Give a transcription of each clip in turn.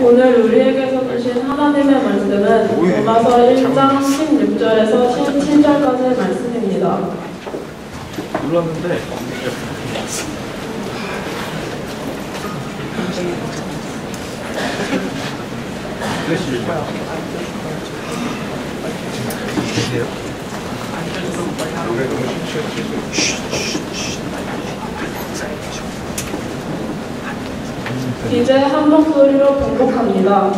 오늘 우리에게서 주신 하나님의 말씀은 로마서 1장 16절에서 17절까지의 말씀입니다. 눌렀는데 이제 한 목소리로 공복합니다.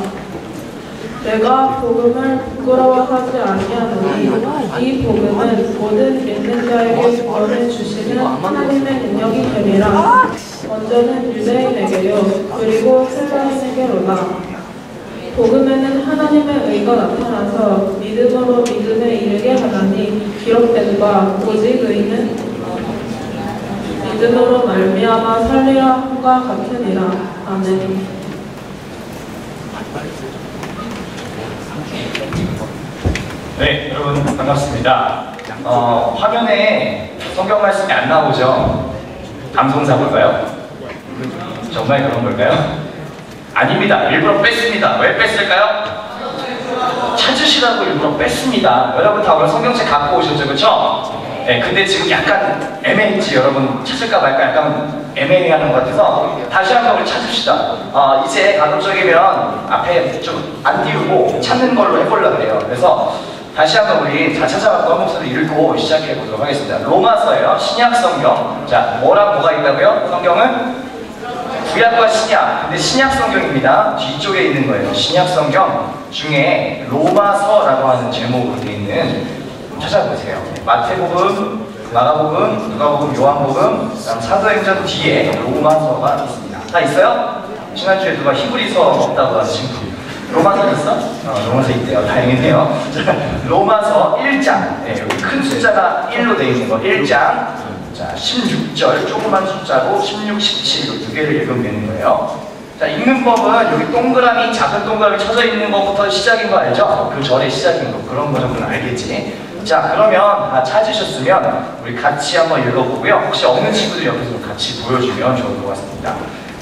내가 복음을 부끄러워하지 아니하노니 이 복음은 모든 믿는 자에게 구원을 주시는 하나님의 능력이 되리라. 먼저는 유대인에게요 그리고 헬라인에게로다. 복음에는 하나님의 의가 나타나서 믿음으로 믿음에 이르게 하나니 기록된 바 오직 의는 믿음으로 말미암아 살리라 함과 같으니라. 아멘. 네, 여러분 반갑습니다. 화면에 성경 말씀이 안 나오죠? 방송사고일까요? 정말 그런 걸까요? 아닙니다. 일부러 뺐습니다. 왜 뺐을까요? 찾으시라고 일부러 뺐습니다. 여러분 다 오늘 성경책 갖고 오셨죠, 그렇죠? 네, 근데 지금 약간 애매했지. 여러분 찾을까 말까 약간 애매해하는 것 같아서 다시 한번 우리 찾읍시다. 이제 가급적이면 앞에 좀 안 띄우고 찾는 걸로 해보려고 해요. 그래서 다시 한번 우리 다 찾아갖고 한 목소리 읽고 시작해 보도록 하겠습니다. 로마서예요. 신약 성경. 자, 뭐랑 뭐가 있다고요? 성경은 구약과 신약. 근데 신약 성경입니다. 뒤쪽에 있는 거예요. 신약 성경 중에 로마서라고 하는 제목으로 되어 있는, 찾아보세요. 마태복음, 마가복음, 누가복음, 요한복음, 그다음 사도행전 뒤에 로마서가 있습니다. 다 있어요? 지난주에 누가 히브리서 없다고 하는 친구. 로마서 있어? 로마서 있대요. 다행이네요. 로마서 1장. 네, 여기 큰 숫자가 1로 되어 있는 거. 1장. 자, 16절. 조그만 숫자로 16, 17. 두 개를 읽으면 되는 거예요. 자, 읽는 법은 여기 동그라미, 작은 동그라미 쳐져 있는 것부터 시작인 거 알죠? 그 절의 시작인 거. 그런 거 정도는 알겠지? 자, 그러면 다 찾으셨으면 우리 같이 한번 읽어보고요. 혹시 없는 친구들 옆에서 같이 보여주면 좋을 것 같습니다.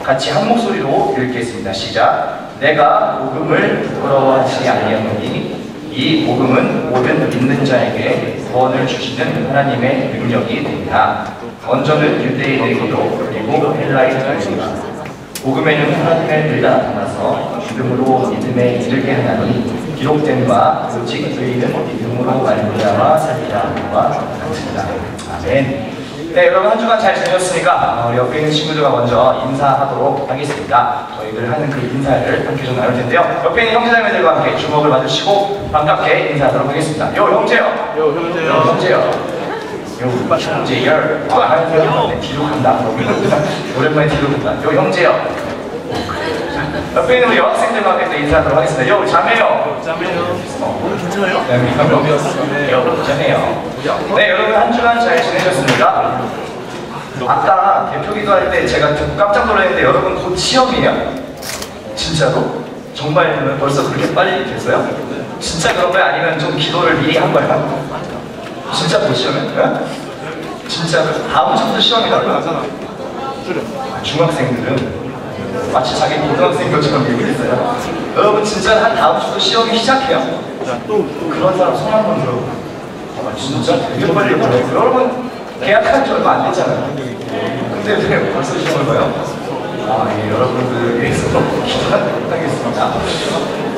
같이 한 목소리로 읽겠습니다. 시작. 내가 복음을 부끄러워하지 아니하노니 이 복음은 모든 믿는 자에게 구원을 주시는 하나님의 능력이 됩니다. 먼저는 유대인에게도 그리고 헬라인에게도 복음에는 하나님의 의가 나타나서 믿음으로 믿음에 이르게 하나니 기록된 바 오직 의인은 믿음으로 말미암아 살리라 함과 같습니다. 아멘. 네, 여러분 한 주간 잘 지내셨습니까? 옆에 있는 친구들과 먼저 인사하도록 하겠습니다. 저희들 하는 그 인사를 함께 좀 나눌 텐데요. 옆에 있는 형제자매들과 함께 주먹을 맞으시고 반갑게 인사하도록 하겠습니다. 요 형제요. 요 형제요. 요 형제요. 요 형제요. 네, 뒤로 간다. 오랜만에 뒤로 간다. 요 형제요. 옆에 있는 우리 여학생들과 함께 또 인사하도록 하겠습니다. 요 자매요. 자매요. 괜찮아요? 네, 요 자매요. 네, 여러분 한 주간 잘 지내셨습니까? 아까 대표 기도할 때 제가 듣고 깜짝 놀랐는데 여러분 곧 시험이에요? 진짜로? 정말 벌써 그렇게 빨리 됐어요? 진짜 그런 거야? 아니면 좀 기도를 미리 한 거야? 진짜 곧 시험이야? 진짜 다음 주부터 시험이라고요? 중학생들은 마치 자기 고등학생 것처럼 얘기했어요. 여러분 진짜 한 다음 주도 시험이 시작해요. 그런 사람 손 한번 들어보고. 진짜 되게 빨리 보내요. 여러분 계약한 지 얼마 안 됐잖아요. 근데 왜 벌써 시험을 봐요? 예, 여러분들 위해서 기도하겠습니다.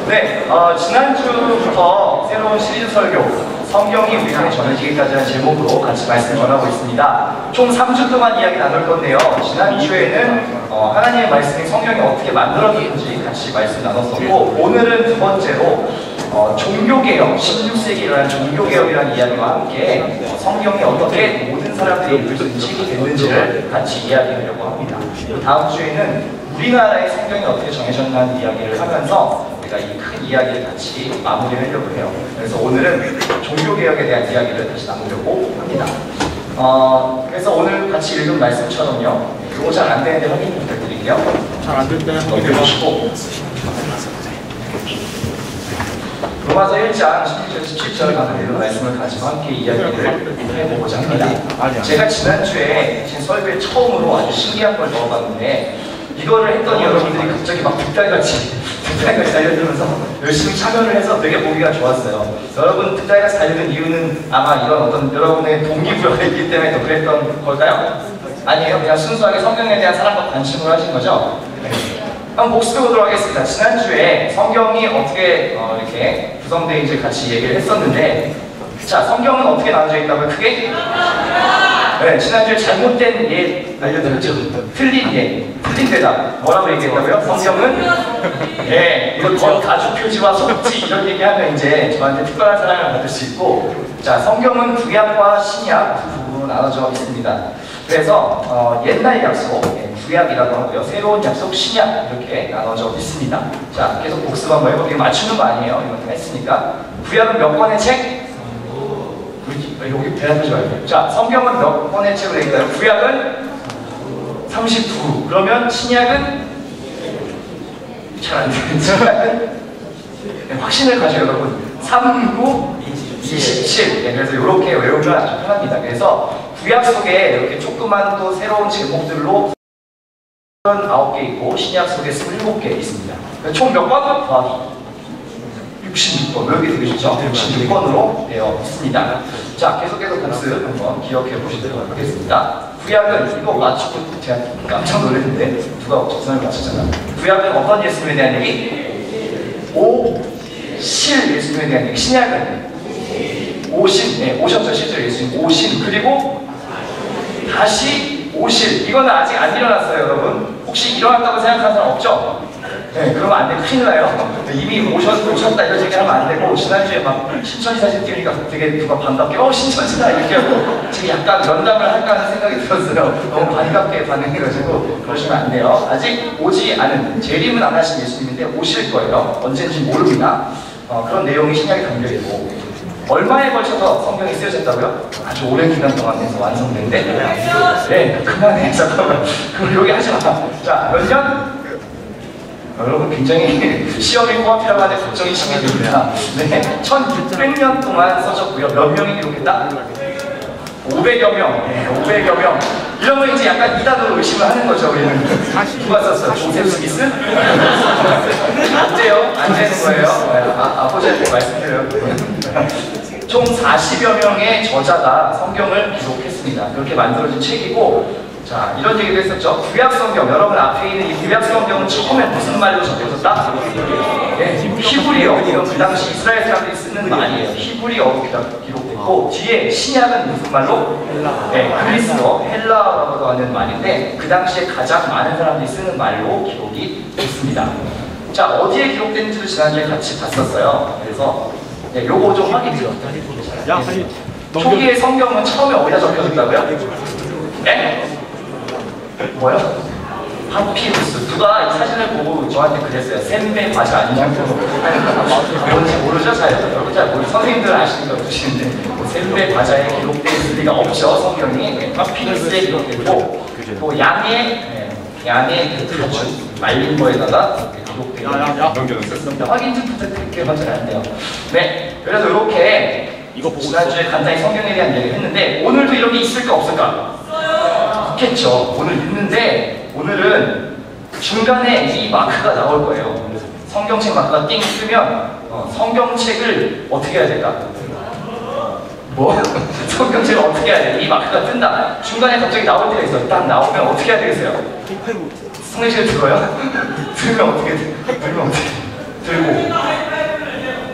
네, 지난주부터 새로운 시리즈 설교 성경이 우리 안에 전해지기까지 한 제목으로 같이 말씀을 전하고 있습니다. 총 3주 동안 이야기 나눌 건데요. 지난주에는 하나님의 말씀이 성경이 어떻게 만들어졌는지 같이 말씀 나눴었고, 오늘은 두 번째로 종교개혁, 16세기에 일어난 종교개혁이라는 이야기와 함께 성경이 어떻게 모든 사람들이 읽을 수 있는 책이 됐는지를 같이 이야기하려고 합니다. 다음 주에는 우리나라의 성경이 어떻게 정해졌다는 이야기를 하면서 우리가 이 큰 이야기를 같이 마무리하려고 해요. 그래서 오늘은 종교개혁에 대한 이야기를 다시 나누려고 합니다. 그래서 오늘 같이 읽은 말씀처럼요. 그거 잘 안 되는데 확인 부탁드릴게요. 잘 안 된다. 넘겨보시고 로마서 1장 16절 17절 가는 말씀을 가지고 함께 이야기를 해보고자 합니다. 제가 지난주에 제 설교에 처음으로 아주 신기한 걸 넣어봤는데 이거를 했더니 여러분들이 갑자기 막 득달같이 달려들면서 열심히 참여를 해서 되게 보기가 좋았어요. 여러분 득달같이 달려든 이유는 아마 이런 어떤 여러분의 동기부여가 있기 때문에 더 그랬던 걸까요? 아니에요. 그냥 순수하게 성경에 대한 사랑과 관심을 하신 거죠? 네. 한번 복습해 보도록 하겠습니다. 지난주에 성경이 어떻게 이렇게 구성되어 있는지 같이 얘기를 했었는데, 자, 성경은 어떻게 나눠져 있다고요? 크게? 네, 지난주에 잘못된 예 알려드렸죠? 틀린 예, 틀린 대답. 뭐라고 얘기했다고요? 성경은? 네, 이거 가죽 표지와 속지 이런 얘기하면 이제 저한테 특별한 사랑을 받을 수 있고, 자, 성경은 구약과 신약 두 부분으로 나눠져 있습니다. 그래서 옛날 약속, 구약이라고 하고요. 새로운 약속, 신약 이렇게 나눠져 있습니다. 자, 계속 복습 한번 해볼게요. 맞추는 거 아니에요. 이것도 했으니까. 구약은 몇 권의 책? 여기 대답하지 말고. 자, 성경은 몇 권의 책으로 되어 있나요? 구약은 39. 그러면 신약은 잘 안 돼요. 신약은 네, 확신을 가져요, 여러분. 3, 9, 27. 네, 그래서 이렇게 외우면 아주 편합니다. 그래서 구약 속에 이렇게 조그만 또 새로운 제목들로 39개 있고 신약 속에 27개 있습니다. 총 몇 권? 더하기 66권. 외우기 되게 좋죠? 66권으로 되어 있습니다. 자, 계속해서 복습 한번 기억해 보시도록 하겠습니다. 구약은 이거 맞추고 제가 깜짝 놀랐는데 누가 적선을 맞췄잖아. 구약은 어떤 예수님에 대한 얘기? 오실 예수님에 대한 얘기. 신약은 오신, 네, 오셨죠. 실제로 예수님 오신. 그리고 다시 오실. 이거는 아직 안 일어났어요, 여러분. 혹시 일어났다고 생각하는 사람 없죠? 네, 그러면 안 돼. 큰일 나요. 이미 오셨다 이런 얘기 하면 안 되고, 지난주에 막 신천지 사진 띄우니까 되게 누가 반갑게 신천지다 이렇게 하고 지금 약간 면담을 할까 하는 생각이 들었어요. 너무 반갑게 반응해가지고 그러시면 안 돼요. 아직 오지 않은, 재림은 안 하신 예수님인데 오실 거예요. 언제인지 모릅니다. 그런 내용이 신약에 담겨있고, 얼마에 걸쳐서 성경이 쓰여졌다고요? 아주 오랜 기간 동안 해서 완성된데, 네, 그만해. 잠깐만. 그럼 여기 하지 마. 자, 몇 년? 여러분 굉장히 시험이 코앞이라고 하는데 걱정이 심해집니다. 네, 1600년 동안 써졌고요. 몇 명이 기록했다? 500여 명. 네, 500여 명. 이러면 이제 약간 이단으로 의심을 하는 거죠, 우리는. 누가 썼어요? 조셉 스미스? 안 돼요. 안 되는 거예요. 아버지한테 말씀드려요. 총 40여 명의 저자가 성경을 기록했습니다. 그렇게 만들어진 책이고, 자, 이런 얘기도 했었죠. 구약 성경, 여러분 앞에 있는 이 구약 성경은 처음에 무슨 말로 적혀졌다? 네, 히브리어. 이건 그 당시 이스라엘 사람들이 쓰는 말이에요. 히브리어로 기록됐고, 뒤에 신약은 무슨 말로? 네, 그리스어, 헬라어라고도 하는 말인데, 그 당시에 가장 많은 사람들이 쓰는 말로 기록이 됐습니다. 자, 어디에 기록된지도 지난주에 같이 봤었어요. 그래서 네, 요거 좀 확인해요. 초기에 성경은 처음에 어디다 적혀졌다고요? 네? 뭐요? 파피루스. 누가 이 사진을 보고 저한테 그랬어요. 샘배 과자 아니냐고. 뭔지 모르죠? 여러분 잘 모르죠? 선생님들 아시는 거 없으시는데 샘배 과자에 기록되어 있을 리가 없죠. 성경이 파피루스에 기록되고, 또 양의 그 가죽 말린 거에다가 기록되어 있습니다. 확인 좀 부탁드릴게요. 맞지 않네요. 네, 그래서 이렇게 지난주에 간단히 성경에 대한 얘기를 했는데, 오늘도 이런 게 있을까 없을까? 있겠죠. 오늘 있는데, 오늘은 중간에 이 마크가 나올 거예요. 성경책 마크가 띵 뜨면 성경책을 어떻게 해야 될까? 뭐? 성경책을 어떻게 해야 돼? 이 마크가 뜬다. 중간에 갑자기 나올 때가 있어. 딱 나오면 어떻게 해야 되겠어요? 성경책을 들어요? 들면 어떻게 들고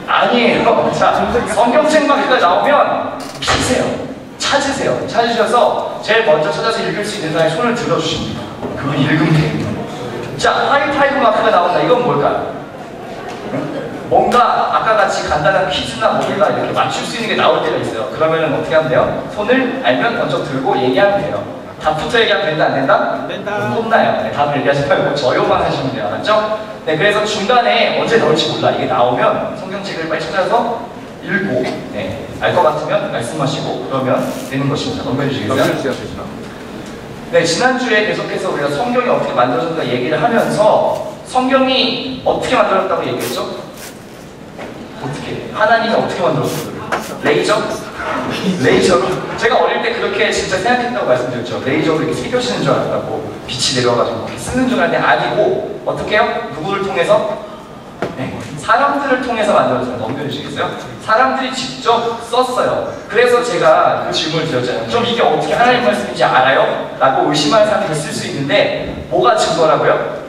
아니에요. 자, 성경책 마크가 나오면 피세요. 찾으셔서 제일 먼저 찾아서 읽을 수 있는 사람이 손을 들어주십니다. 그분 읽으면 됩니다. 자, 하이파이브 마크가 나온다. 이건 뭘까요? 뭔가 아까 같이 간단한 퀴즈나 뭔가 이렇게 맞출 수 있는 게 나올 때가 있어요. 그러면 어떻게 하면 돼요? 손을 알면 먼저 들고 얘기하면 돼요. 답부터 얘기하면 된다, 안 된다? 안 된다. 혼나요. 네, 답을 얘기하지 말고 저요만 하시면 돼요. 알았죠? 네, 그래서 중간에 언제 나올지 몰라. 이게 나오면 성경책을 빨리 찾아서 읽고, 네, 알 것 같으면 말씀하시고 그러면 되는 것입니다. 넘겨주시겠어요? 네, 지난주에 계속해서 우리가 성경이 어떻게 만들어졌다 얘기를 하면서 성경이 어떻게 만들어졌다고 얘기했죠? 어떻게? 하나님이 어떻게 만들었어요? 레이저? 레이저로? 제가 어릴 때 그렇게 진짜 생각했다고 말씀드렸죠. 레이저로 이렇게 새겨지는 줄 알았다고. 빛이 내려와가지고 이렇게 쓰는 줄 알았는데 아니고 어떻게 해요? 누구를 통해서? 네, 사람들을 통해서 만들어져요. 넘겨주시겠어요? 사람들이 직접 썼어요. 그래서 제가 그 질문을 드렸잖아요. 좀 이게 어떻게 하나님 말씀인지 알아요? 라고 의심하는 사람이 있을 수 있는데 뭐가 증거라고요?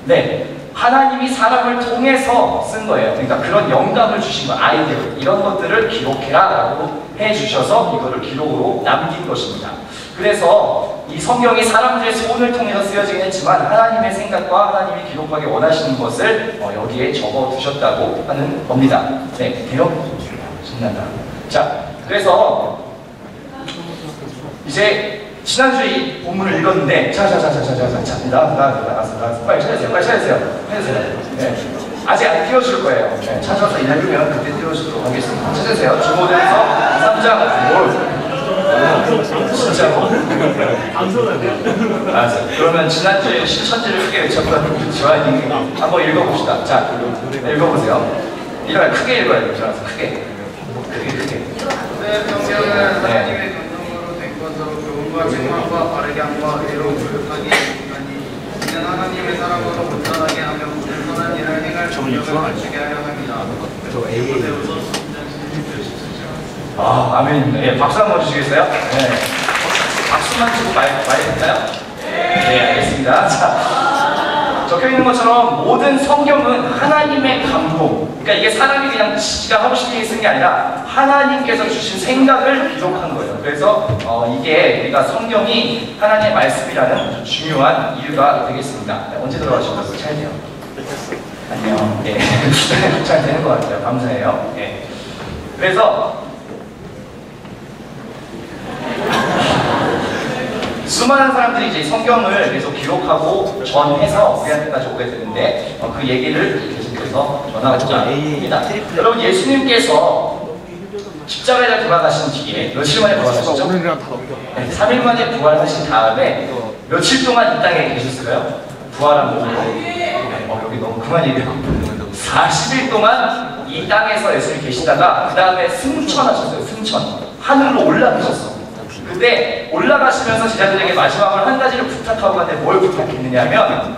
네, 하나님이 사람을 통해서 쓴 거예요. 그러니까 그런 영감을 주신 거, 아이디어 이런 것들을 기록해라 라고 해주셔서 이거를 기록으로 남긴 것입니다. 그래서 이 성경이 사람들의 손을 통해서 쓰여지긴 했지만 하나님의 생각과 하나님이 기록하기 원하시는 것을 여기에 적어두셨다고 하는 겁니다. 네, 돼요? 신난다. 자, 그래서 이제 지난주에 이 본문을 읽었는데 나갔어. 빨리 찾으세요. 네. 아직 안 띄워줄 거예요. 네, 찾아서 읽으면 그때 띄워주도록 하겠습니다. 찾으세요. 주모대에서 3장 진짜로? 알았어요. 그러면 지난주에 신천지를 크게 외쳤던 지화님이 한번 읽어봅시다. 자, 읽어보세요. 이걸 크게 읽어야 돼요. 크게. 성경은 하나님의 감동으로 된 것으로 교훈과 책망과 바르게 함과 의로 교육하기 위하니 이는 하나님의 사람으로 온전하게 하며 모든 선한 일을 행할 능력을 갖추게 하려 합니다. 아멘. 예, 박수 한번 주시겠어요? 네. 박수만 치고 말 될까요? 네, 알겠습니다. 자, 적혀 있는 것처럼 모든 성경은 하나님의 감동. 그러니까 이게 사람이 그냥 지가 하고 싶은 얘기 쓴 게 아니라 하나님께서 주신 생각을 기록한 거예요. 그래서 이게 우리가 성경이 하나님의 말씀이라는 중요한 이유가 되겠습니다. 네, 언제 들어가셨어요? 잘 돼요. 안녕. 예. 잘 되는 것 같아요. 감사해요. 예. 그래서 수많은 사람들이 이제 성경을 계속 기록하고 전해서 우리한테까지 오게 되는데 그 얘기를 계속해서 전하고자 합니다. 여러분, 예수님께서 십자가에 돌아가신 뒤에 며칠 만에 돌아가셨죠? 네, 3일 만에 부활하신 다음에 며칠 동안 이 땅에 계셨어요? 부활한 몸으로. 여기 너무 그만 얘기해요. 40일 동안 이 땅에서 예수님이 계시다가 그 다음에 승천하셨어요. 승천. 하늘로 올라가셨어. 근데 올라가시면서 제자들에게 마지막으로 한 가지를 부탁하고 갔는데 뭘 부탁했느냐 하면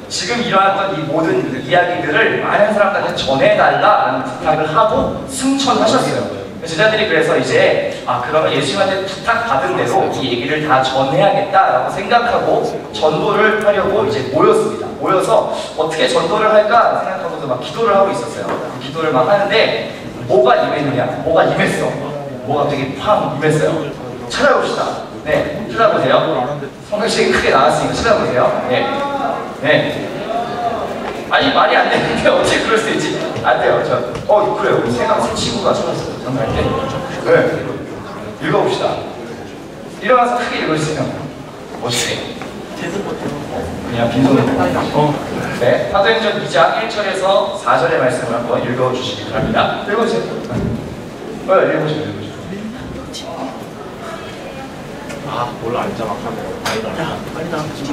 지금 일어났던 이 모든 이야기들을 많은 사람들한테 전해달라는 부탁을 하고 승천하셨어요. 제자들이 그래서 이제 그러면 예수님한테 부탁받은 대로 이 얘기를 다 전해야겠다라고 생각하고 전도를 하려고 이제 모였습니다. 모여서 어떻게 전도를 할까 생각하고서 막 기도를 하고 있었어요. 기도를 막 하는데 뭐가 임했느냐? 뭐가 임했어. 뭐가 되게 팡 임했어요. 찾아봅시다. 네, 찾아보세요. 성경책이 크게 나왔으니까 찾아보세요. 네. 네. 아니, 말이 안 되는데 어떻게 그럴 수 있지? 안 돼요. 그래요. 새 친구가 찾았어요. 전화할 때. 네. 읽어봅시다. 일어나서 크게 읽어주세요. 어떻게? 그냥 빈손으로. 네. 사도행전 2장 1절에서 4절의 말씀을 한번 읽어주시기 바랍니다. 읽어주세요. 읽어주세요. 몰라, 앉아 막 하네. 아니다. 지금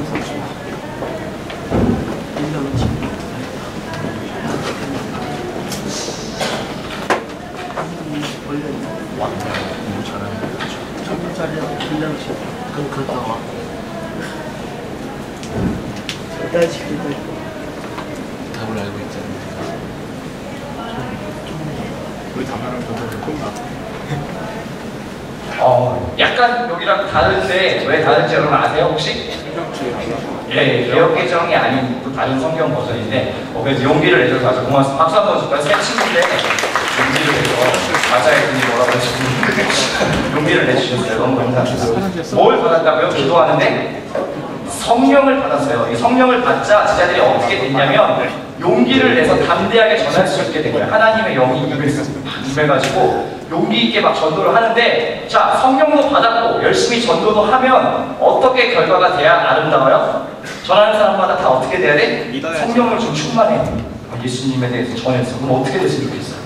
전문자리라고 긴장을 치. 그럼 그렇다고 와. 일단 답을 알고 있잖아. 우리 답하는 분들은 콩나. 약간 여기랑 다른데 왜 다른지 여러분 아세요 혹시? 예, 개혁개정이 아닌 또 다른 성경 버전인데 그래서 용기를 내줘서 아주 고맙습니다. 박수 한번 줄까요? 새 친구인데 용기를 내서 맞아야 분이 뭐라고 하시고 용기를 내주셨어요. 너무 감사합니다. 뭘 받았다고요? 기도하는데 성령을 받았어요. 이 성령을 받자 제자들이 어떻게 됐냐면 용기를 내서 담대하게 전할 수 있게 된 거예요. 하나님의 영이 임해가지고 용기 있게 막 전도를 하는데, 자, 성령도 받았고 열심히 전도도 하면 어떻게 결과가 돼야 아름다워요? 전하는 사람마다 다 어떻게 돼야 돼? 성령을 좀 충만해. 예수님에 대해서 전했어. 그럼 어떻게 됐으면 좋겠어요?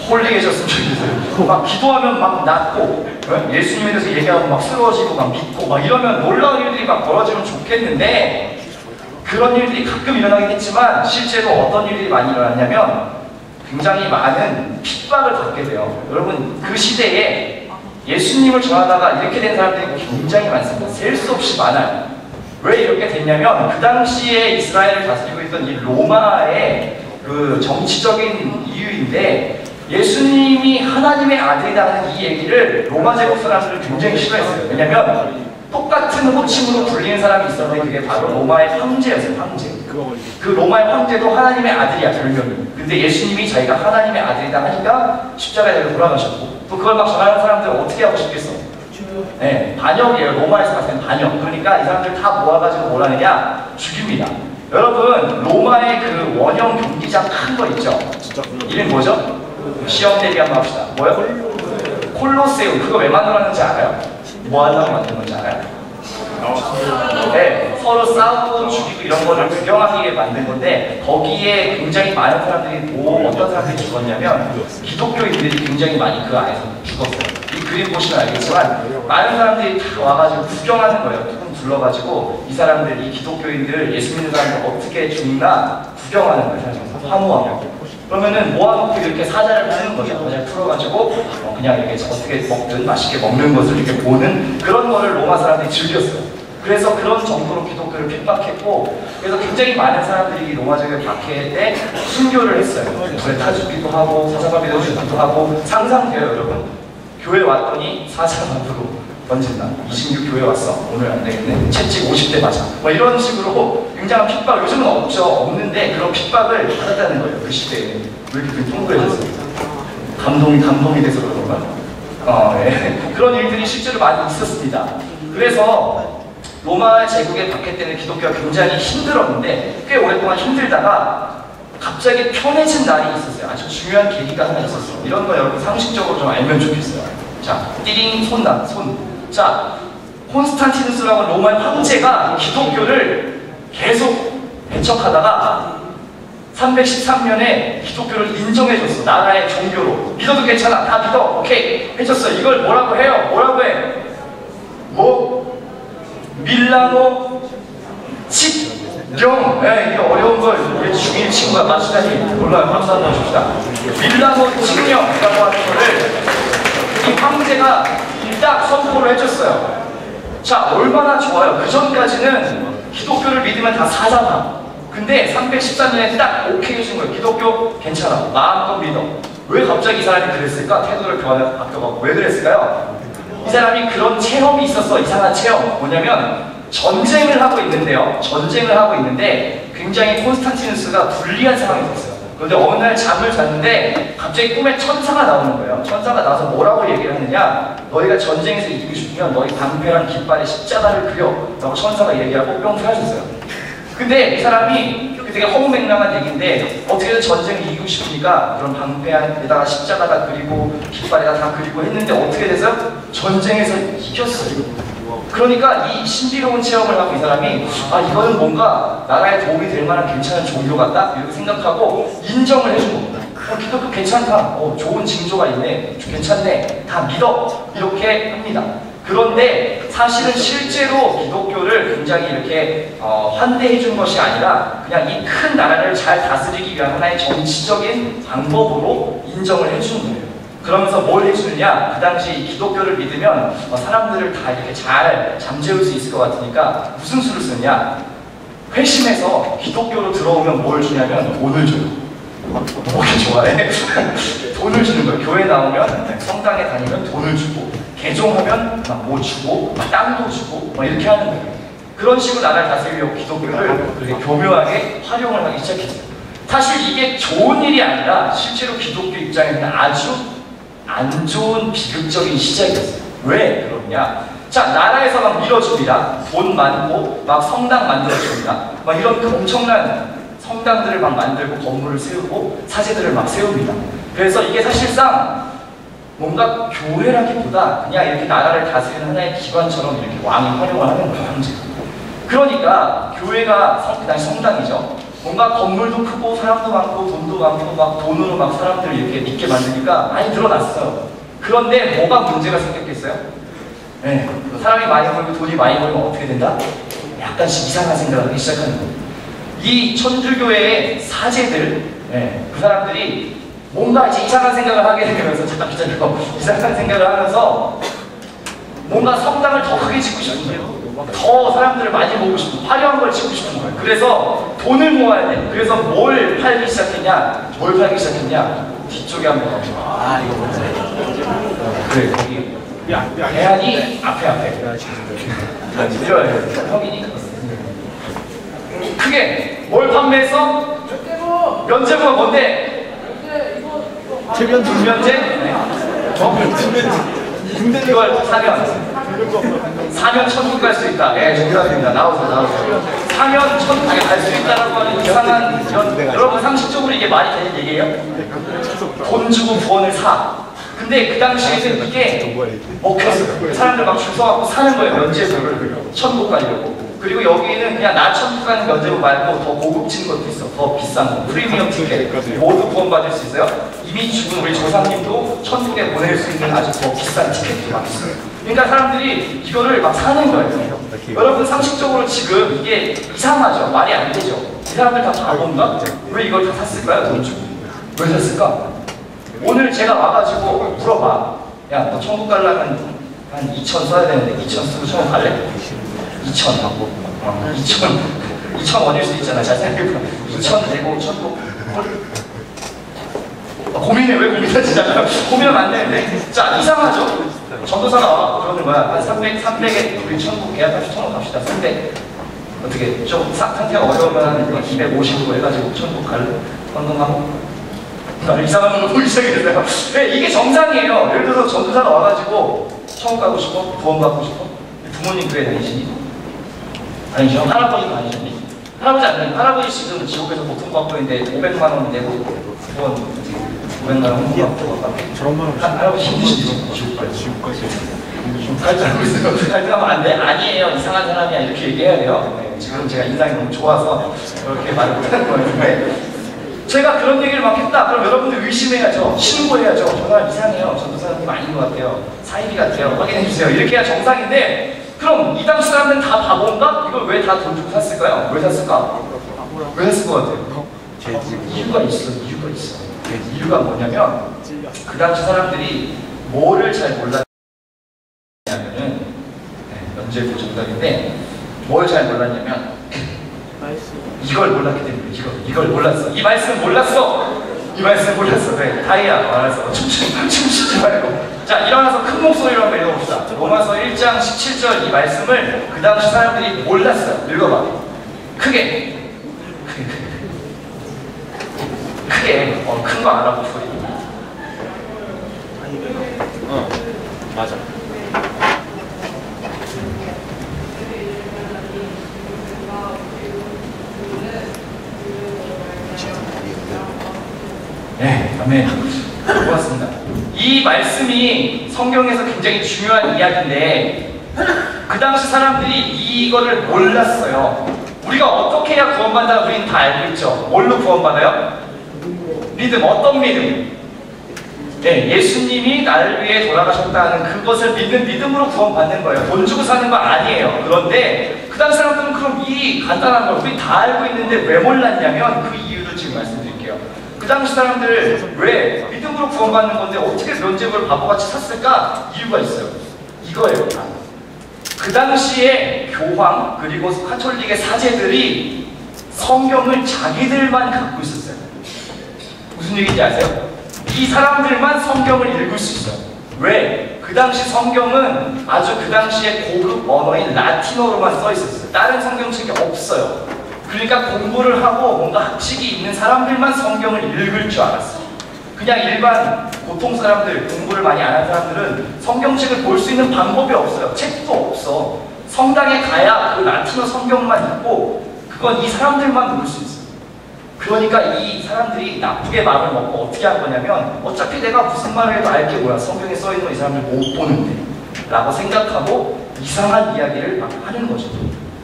홀리해졌으면 좋겠어요. 막 기도하면 막 낫고, 예수님에 대해서 얘기하면 막 쓰러지고 막 믿고 막 이러면 놀라운 일들이 막 벌어지면 좋겠는데, 그런 일들이 가끔 일어나긴 했지만 실제로 어떤 일들이 많이 일어났냐면 굉장히 많은 핍박을 받게 돼요. 여러분, 그 시대에 예수님을 전하다가 이렇게 된 사람들이 굉장히 많습니다. 셀 수 없이 많아요. 왜 이렇게 됐냐면 그 당시에 이스라엘을 다스리고 있던 이 로마의 그 정치적인 이유인데, 예수님이 하나님의 아들이다 하는 이 얘기를 로마 제국 사람들은 굉장히 싫어했어요. 왜냐면 똑같은 호칭으로 불리는 사람이 있었는데 그게 바로 로마의 황제였어요. 황제. 그 로마의 황제도 하나님의 아들이야, 별명이. 근데 예수님이 자기가 하나님의 아들이다 하니까 십자가에 돌아가셨고, 또 그걸 막 전하는 사람들은 어떻게 하고 싶겠어? 네, 반역이에요. 로마에서 봤을 땐 반역. 그러니까 이 사람들 다 모아가지고 뭘 하느냐? 죽입니다. 여러분, 로마의 그 원형 경기장 큰 거 있죠? 이름 뭐죠? 시험 대비 한번 합시다. 뭐요? 콜로세움. 그거 왜 만들었는지 알아요? 뭐 하려고 만든 건지 알아요? 네, 서로 싸우고 죽이고 이런 거를 구경하기 위해 만든 건데, 거기에 굉장히 많은 사람들이, 어떤 사람들이 죽었냐면 기독교인들이 굉장히 많이 그 안에서 죽었어요. 이 그림 보시면 알겠지만 많은 사람들이 다 와가지고 구경하는 거예요. 조금 둘러가지고 이 사람들, 이 기독교인들, 예수 믿는 사람들 어떻게 죽나 구경하는 거예요. 사실 화모하고. 그러면은 모아놓고 이렇게 사자를 푸는 거죠. 사자를 풀어가지고 그냥 이렇게 어떻게 먹든 맛있게 먹는 것을 이렇게 보는 그런 거를 로마 사람들이 즐겼어요. 그래서 그런 정도로 기독교를 핍박했고, 그래서 굉장히 많은 사람들이 로마 제국에 박해할 때 순교를 했어요. 불에 타죽기도 하고 사자마비도 죽기도 하고. 상상돼요, 여러분? 교회 왔더니 사자마비로 던진다. 26 교회 왔어. 오늘 안 되겠네. 채찍 50대 맞아. 뭐 이런 식으로 굉장한 핍박, 요즘은 없죠. 없는데 그런 핍박을 받았다는 거예요. 그 시대에. 왜 이렇게 통쾌해졌어요? 감동이 돼서 그런가? 네. 그런 일들이 실제로 많이 있었습니다. 그래서 로마 제국의 박해 때는 기독교가 굉장히 힘들었는데, 꽤 오랫동안 힘들다가 갑자기 편해진 날이 있었어요. 아주 중요한 계기가 하나 있었어요. 이런 거 여러분 상식적으로 좀 알면 좋겠어요. 자, 띠링 손. 자, 콘스탄티누스라고 로마의 황제가 기독교를 계속 배척하다가 313년에 기독교를 인정해줬어. 나라의 종교로. 믿어도 괜찮아. 다 믿어. 오케이. 해줬어. 이걸 뭐라고 해요? 뭐라고 해? 밀라노 칙령. 네, 이게 어려운 걸 우리 중1 친구가 맞추다니 몰라요. 박수 한번 줍시다. 밀라노 칙령이라고 하는 거를 이 황제가 딱 선포를 해줬어요. 자, 얼마나 좋아요. 그 전까지는 기독교를 믿으면 다 사자다. 근데 314년에 딱 오케이 해준 거예요. 기독교 괜찮아. 마음껏 믿어. 왜 갑자기 이 사람이 그랬을까? 태도를 바뀌어가고. 왜 그랬을까요? 이 사람이 그런 체험이 있었어. 이상한 체험. 뭐냐면 전쟁을 하고 있는데 굉장히 콘스탄티누스가 불리한 상황이 있었어요. 그런데 어느 날 잠을 잤는데 갑자기 꿈에 천사가 나오는 거예요. 천사가 나와서 뭐라고 얘기를 하느냐? 너희가 전쟁에서 이기고 싶으면 너희 방패랑 깃발에 십자가를 그려 라고 천사가 얘기하고 뿅 사라졌어요. 근데 이 사람이 되게 허무맹랑한 얘기인데, 어떻게든 전쟁을 이기고 싶으니까 그런 방패에다가 십자가다 그리고 깃발에다 다 그리고 했는데 어떻게 됐어요? 전쟁에서 이겼어요. 그러니까 이 신비로운 체험을 하고 이 사람이, 아, 이거는 뭔가 나라에 도움이 될 만한 괜찮은 종교 같다? 이렇게 생각하고 인정을 해준 겁니다. 기독교 괜찮다. 좋은 징조가 있네. 괜찮네. 다 믿어. 이렇게 합니다. 그런데 사실은 실제로 기독교를 굉장히 이렇게 환대해 준 것이 아니라 그냥 이 큰 나라를 잘 다스리기 위한 하나의 정치적인 방법으로 인정을 해주는 거예요. 그러면서 뭘 해주느냐? 그 당시 기독교를 믿으면 사람들을 다 이렇게 잘 잠재울 수 있을 것 같으니까 무슨 수를 쓰느냐? 회심해서 기독교로 들어오면 뭘 주냐면 돈을 줘요. 뭐게 좋아해? 돈을 주는 거예요. 교회 나오면, 성당에 다니면 돈을 주고, 개종하면 막 뭐 주고, 막 땅도 주고, 막 이렇게 하는 거예요. 그런 식으로 나라를 다스리려고 기독교를 그렇게 교묘하게 활용을 하기 시작했어요. 사실 이게 좋은 일이 아니라 실제로 기독교 입장에서는 아주 안 좋은 비극적인 시작이었어요. 왜 그러냐? 자, 나라에서 막 밀어줍니다. 돈 많고 막 성당 만들어줍니다. 막 이런 엄청난 성당들을 막 만들고 건물을 세우고 사제들을 막 세웁니다. 그래서 이게 사실상 뭔가 교회라기보다 그냥 이렇게 나라를 다스리는 하나의 기관처럼 이렇게 왕이 활용을 하는 거예요, 황제가. 그러니까 교회가 그 당시 성당이죠. 뭔가 건물도 크고 사람도 많고 돈도 많고 막 돈으로 막 사람들을 이렇게 믿게 만드니까 많이 늘어났어요. 그런데 뭐가 문제가 생겼겠어요? 네, 사람이 많이 벌고 돈이 많이 벌면 어떻게 된다? 약간씩 이상한 생각을 하기 시작하는 거예요. 이 천주교의 사제들, 그 사람들이 뭔가 이제 이상한 생각을 하게 되면서 잠깐 기다려. 이상한 생각을 하면서 뭔가 성당을 더 크게 짓고 싶은 거예요. 더 사람들을 많이 모으고 싶은, 화려한 걸 짓고 싶은 거예요. 그래서 돈을 모아야 돼. 그래서 뭘 팔기 시작했냐? 뒤쪽에 한번 가보자. 아, 이거 뭔지 그래, 거기. 대안이 앞에. 이래야 형이니? 크게 뭘 판매했어? 면제부가 뭔데? 최면제. 면제? 이걸 사면 천국 갈 수 있다. 예, 정답입니다. 나오세요. 사면 천국에 갈 수 있다라고 하는 이상한 여러분 상식적으로 이게 말이 되는 얘기예요? 돈 주고 구원을 사. 근데 그 당시에는 이게 먹혔어요. 사람들 막 줄 서갖고 사는 거예요. 면제부를 천국 가려고. 그리고 여기는 그냥 나 천국 가는 면제부 말고 더 고급진 것도 있어. 더 비싼 거. 프리미엄 티켓. 모두 구원받을 수 있어요. 이미 죽은 우리 조상님도 천국에 보낼 수 있는 아주 더 비싼 티켓도 막 있어요. 그러니까 사람들이 이거를 막 사는 거예요. 여러분 상식적으로 지금 이게 이상하죠? 말이 안 되죠? 이 사람들 다 바본가? 왜 이걸 다 샀을까요? 돈 주고. 왜 샀을까? 오늘 제가 와가지고 물어봐. 야, 너 천국 가려면 한 2천 써야 되는데 2천 쓰고 천국 갈래? 2천 하고 2천 원일 수 있잖아. 잘 생각해봐. 2천 내고 천국 고민해. 왜 고민하지? 고민하면 안 되는데. 자, 이상하죠? 전도사가 와서 그러는 거야. 한 300에 우리 천국 계약합시다. 천국 갑시다. 300 어떻게 좀 상태가 어려우면 한 250으로 해가지고 천국 갈래? 헌금하고 이상한 거 보기 시작했어요. 네, 이게 정상이에요. 예를 들어서 전도사가 와가지고 천국 가고 싶어? 구원 받고 싶어? 부모님 교회 다니시니? 아니죠. 할아버지도 아니셨니? 할아버지 아니에요. 할아버지 지금 지옥에서 보통 받고 있는데 500만 원 내고 구원 500만 원 홍보받고 저런 말 할아버지 힘드시죠? 지옥까지. 갈등하고 있어요. 갈등하면 안 돼. 아니에요. 이상한 사람이야. 이렇게 얘기해야 돼요. 네, 지금 제가 인상이 너무 좋아서 그렇게 말을 못하는 거예요. 제가 그런 얘기를 막 했다. 그럼 여러분들 의심해야죠. 신고해야죠. 저 사람 이상해요. 전도사님 아닌 것 같아요. 사이비 같아요. 확인해주세요. 이렇게 해야 정상인데 그럼 이 당시 사람들은 다 바본가? 이걸 왜 다 돈 주고 샀을까요? 왜 샀을까? 왜 샀을 것 같아요? 이유가 있어. 이유가 뭐냐면 그 당시 사람들이 뭐를 잘 몰랐냐면은 면제부 정답인데 뭘 잘 몰랐냐면 이걸 몰랐기 때문에 이걸 몰랐어. 이 말씀 몰랐어. 네, 다이아 알았어. 춤추지 말고. 자, 일어나서 큰 목소리로 한번 읽어봅시다. 로마서 1장 17절 이 말씀을 그 당시 사람들이 몰랐어요. 읽어봐. 크게 큰 거 알아보 소리. 맞아. 네, 아멘. 고맙습니다. 이 말씀이 성경에서 굉장히 중요한 이야기인데 그 당시 사람들이 이거를 몰랐어요. 우리가 어떻게 해야 구원받아? 우리는 다 알고 있죠. 뭘로 구원받아요? 믿음. 어떤 믿음? 네, 예수님이 나를 위해 돌아가셨다는 그것을 믿는 믿음으로 구원받는 거예요. 돈 주고 사는 거 아니에요. 그런데 그 당시 사람들은 그럼 이 간단한 걸 우리 다 알고 있는데 왜 몰랐냐면 그 이유를 지금 말씀드릴게요. 그 당시 사람들 왜 믿음으로 구원받는 건데 어떻게 면제부를 바보같이 샀을까? 이유가 있어요. 이거예요. 그 당시에 교황 그리고 카톨릭의 사제들이 성경을 자기들만 갖고 있었어요. 무슨 얘기인지 아세요? 이 사람들만 성경을 읽을 수 있어요. 왜? 그 당시 성경은 아주 그 당시에 고급 언어인 라틴어로만 써 있었어요. 다른 성경책이 없어요. 그러니까 공부를 하고 뭔가 학식이 있는 사람들만 성경을 읽을 줄 알았어요. 그냥 일반 보통 사람들, 공부를 많이 안 한 사람들은 성경책을 볼 수 있는 방법이 없어요. 책도 없어. 성당에 가야 그 라틴어 성경만 있고 그건 이 사람들만 볼 수 있어요. 그러니까 이 사람들이 나쁘게 마음을 먹고 어떻게 한 거냐면 어차피 내가 무슨 말을 해도 알게 뭐야. 성경에 써있는 거 이 사람들 못 보는데 라고 생각하고 이상한 이야기를 막 하는 거죠.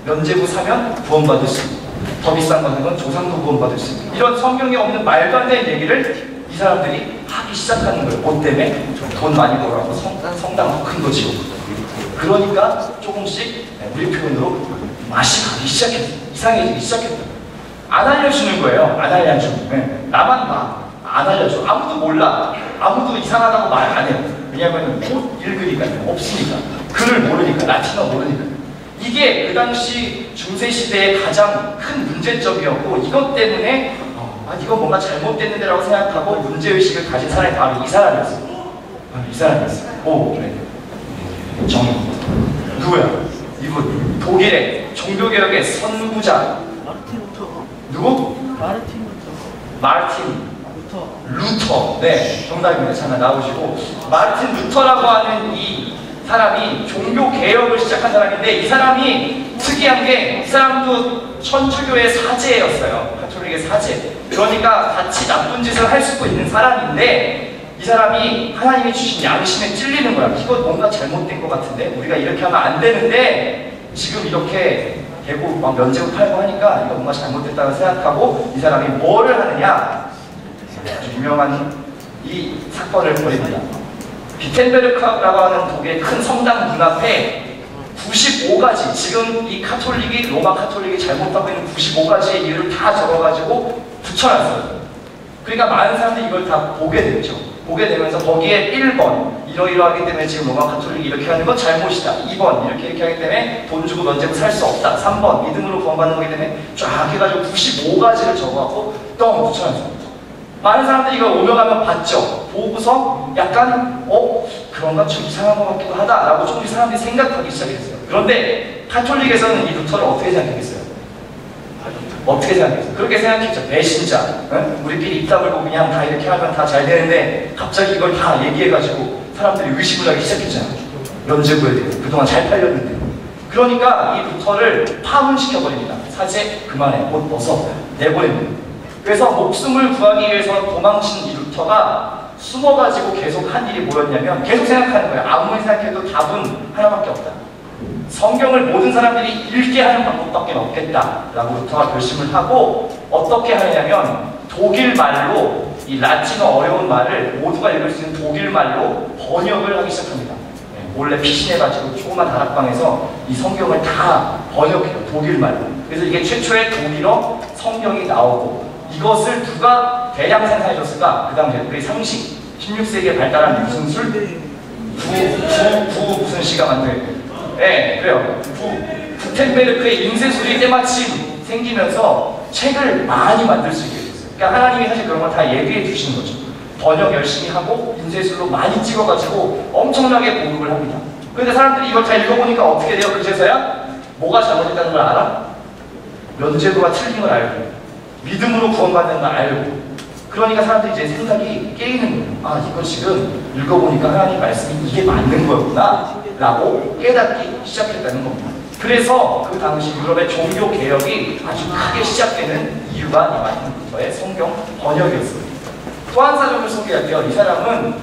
면제부 사면 구원받을 수 있고 더 비싼 거 사면 조상도 구원받을 수 있고 이런 성경에 없는 말도 안 되는 얘기를 이 사람들이 하기 시작하는 거예요. 뭐 때문에? 돈 많이 벌어서 성당 큰 거 지고 그러니까 조금씩 우리 표현으로 맛이 가기 시작했어요. 이상해지기 시작했어요. 안 알려주는 거예요. 안 알려주는. 네. 나만 봐. 안 알려줘. 아무도 몰라. 아무도 이상하다고 말 안 해요. 왜냐하면 못 읽으니까요. 없으니까. 글을 모르니까. 라틴어 모르니까. 이게 그 당시 중세 시대의 가장 큰 문제점이었고, 이것 때문에 이거 뭔가 잘못됐는데라고 생각하고 문제의식을 가진 사람이 바로 이 사람이었어요. 이 사람이었어요. 오, 그래. 정의. 누구야? 이분. 독일의 종교개혁의 선구자. 마르틴 루터. 누구? 마르틴 루터. 마르틴 루터. 루터. 네, 정답입니다. 잠깐 나오시고. 마르틴 루터라고 하는 이 사람이 종교개혁을 시작한 사람인데, 이 사람이 특이한 게, 이 사람도 천주교의 사제였어요. 가톨릭의 사제. 그러니까 같이 나쁜 짓을 할 수도 있는 사람인데, 이 사람이 하나님이 주신 양심에 찔리는 거야. 이거 뭔가 잘못된 것 같은데, 우리가 이렇게 하면 안 되는데 지금 이렇게 대고 막 면제고 팔고 하니까 이거 뭔가 잘못됐다고 생각하고, 이 사람이 뭐를 하느냐, 아주 유명한 이 사건을 벌입니다. 비텐베르크라고 하는 독일의 큰 성당 문 앞에 95가지, 지금 이 카톨릭이, 로마 카톨릭이 잘못하고 있는 95가지의 이유를 다 적어가지고 붙여놨어요. 그러니까 많은 사람들이 이걸 다 보게 됐죠. 보게 되면서 거기에 1번, 이러이러하기 때문에 지금 로마 카톨릭이 이렇게 하는 건 잘못이다. 2번, 이렇게 하기 때문에 돈 주고 면제고 살 수 없다. 3번, 믿음으로 구원받는 거기 때문에 쫙 해가지고 95가지를 적어갖고 똥 붙여놨어요. 많은 사람들이 이걸 오며 가며 봤죠. 보고서 약간 그런가 좀 이상한 것 같기도 하다라고 조금 사람들이 생각하기 시작했어요. 그런데 카톨릭에서는 이 루터를 어떻게 생각했겠어요? 어떻게 생각했어요? 그렇게 생각했죠. 배신자. 응? 우리끼리 입 다물고 그냥 다 이렇게 하면 다 잘 되는데 갑자기 이걸 다 얘기해가지고 사람들이 의심을 하기 시작했잖아요. 면제부에 대해서 그동안 잘 팔렸는데. 그러니까 이 루터를 파문시켜버립니다. 사제 그만해. 옷 벗어. 내보냅니다. 그래서 목숨을 구하기 위해서 도망친 이 루터가 숨어가지고 계속 한 일이 뭐였냐면, 계속 생각하는 거예요. 아무리 생각해도 답은 하나밖에 없다. 성경을 모든 사람들이 읽게 하는 방법밖에 없겠다라고 루터가 결심을 하고, 어떻게 하느냐면 독일 말로, 이 라틴어 어려운 말을 모두가 읽을 수 있는 독일 말로 번역을 하기 시작합니다. 몰래 피신해가지고 조그만 다락방에서 이 성경을 다 번역해요. 독일 말로. 그래서 이게 최초의 독일어 성경이 나오고, 이것을 누가 대량 생산해줬을까? 그 당시에 우리 상식, 16세기에 발달한 무슨 술? 무슨 시가 만든? 네, 그래요. 구텐베르크의 인쇄술이 때마침 생기면서 책을 많이 만들 수 있게 됐어요. 그러니까 하나님이 사실 그런 걸 다 얘기해 주시는 거죠. 번역 열심히 하고 인쇄술로 많이 찍어가지고 엄청나게 보급을 합니다. 그런데 사람들이 이걸 다 읽어보니까 어떻게 돼요? 그제서야 뭐가 잘못됐다는 걸 알아? 면제부가 틀린 걸 알고, 믿음으로 구원받는 걸 알고. 그러니까 사람들이 이제 생각이 깨이는 거예요. 이거 지금 읽어보니까 하나님 말씀이 이게 맞는 거였구나 라고 깨닫기 시작했다는 겁니다. 그래서 그 당시 유럽의 종교 개혁이 아주 크게 시작되는 이유가 이 마틴 루터의 성경 번역이었습니다. 또 한 사람을 소개할게요. 이 사람은